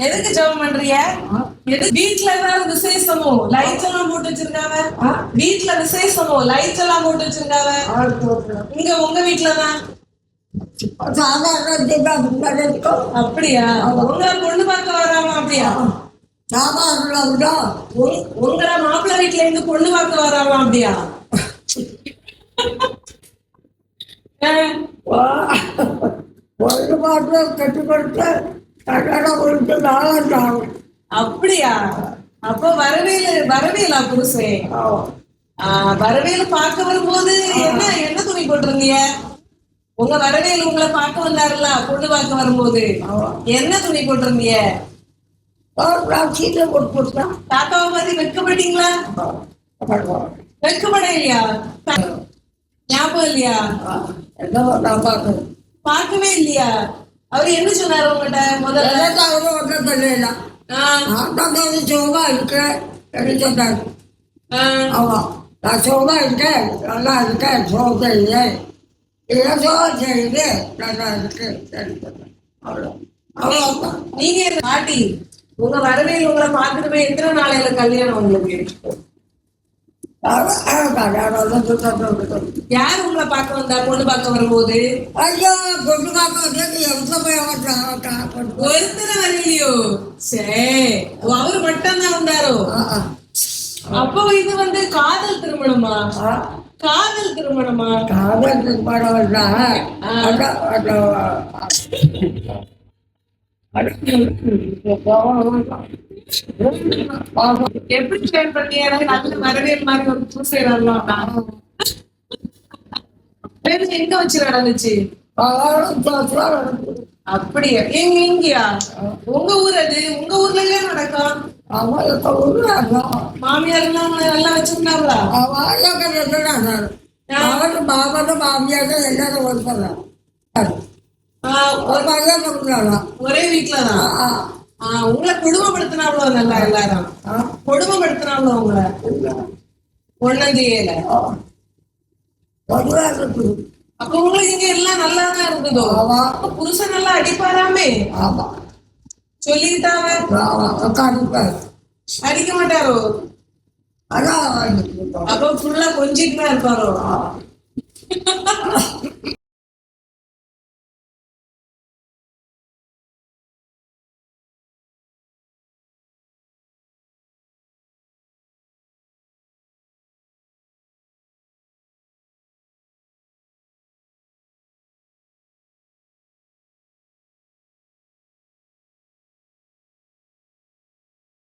எதுக்கு ஜெபம் பண்றீங்க? வீட்டுல ஏதாவது விசேஷமோ லைட்ஸ் எல்லாம் போட்டு வச்சிருக்காங்க. வீட்டுல விசேஷமோ லைட்ஸ் எல்லாம் போட்டு இருக்காங்க. இங்க உங்க வீட்டுலதான் அப்படியா? உங்களை பொண்ணு பார்க்க வராம அப்படியா? உங்களை மாப்பிள்ளை வீட்டுல இருந்து பொண்ணு பார்க்க வராம அப்படியா? பொண்ணு பார்த்து கட்டி கொடுத்து கல்யாணம் கொடுத்து நாளாம். அப்படியா? அப்போ வரவேலா புருஷே? வரவேலு பார்க்க வரும்போது என்ன என்ன துணி போட்டிருந்தீங்க? உங்க வரவேலு உங்களை பார்க்க வந்தாருல பொண்ணு பார்க்க வரும்போது என்ன துணி போட்டிருந்தீங்க? தாத்தாவை பத்தி வெட்கப்பட்டீங்களா? வெட்கப்பட இல்லையா? ஞாபகம் இல்லையா? பார்க்கவே இல்லையா? அவரு என்ன சொன்னாரு உங்ககிட்ட? முதல்ல அவரு ஒன்றும் சொல்லல. சுகமா இருக்கேன் சொன்னாரு. ஆமா, நான் சுகமா இருக்கேன், நல்லா இருக்கேன், சோகம் செய்யுது, இதான் சோகம் செய்யுது, நல்லா இருக்கு அவ்வளோ. நீங்க பாட்டி உங்க வரவேல் உங்களை பார்த்துட்டு எத்தனை நாளையில கல்யாணம் உங்களுக்கு? யார் உங்களை பார்க்க வந்தா? பொண்ணு பார்க்க வரும்போது? ஐயோ, பொண்ணு பார்க்க வந்தது ஒருத்தர வரலையோ? சரி, அவரு மட்டும் தான் வந்தாரோ? அப்போ இது வந்து காதல் திருமணமா? காதல் திருமணமா? காதல் திருமணம் எப்படி ட்ரெயின் பண்ணி நல்ல வரவேல் மாதிரி ஒரு பூசை வரலாம். எங்க வச்சு நடந்துச்சு? அப்படியா? எங்க இங்கயா? உங்க ஊர் அது? உங்க ஊர்ல எல்லாம் நடக்கும்? மாமியார் எல்லாம் நல்லா வச்சிருந்தாங்களா? மாமனும் மாமியாரும் எல்லாரும் ஒருத்தர் ஒரே வீட்டுலதான். உங்களை குடும்பப்படுத்தினாங்களோ? நல்லா எல்லாரும் குடும்பப்படுத்தினாங்களோ உங்களை? ஒன்னந்தியில அப்ப உங்களுக்கு இங்க எல்லாம் நல்லாதான் இருந்ததோ? புருஷன் நல்லா அடிப்பாராமே? சொல்லிக்கிட்டாங்க. அடிக்க மாட்டாரோ? அப்ப ஃபுல்லா கொஞ்சிட்டு தான் இருப்பாரோ?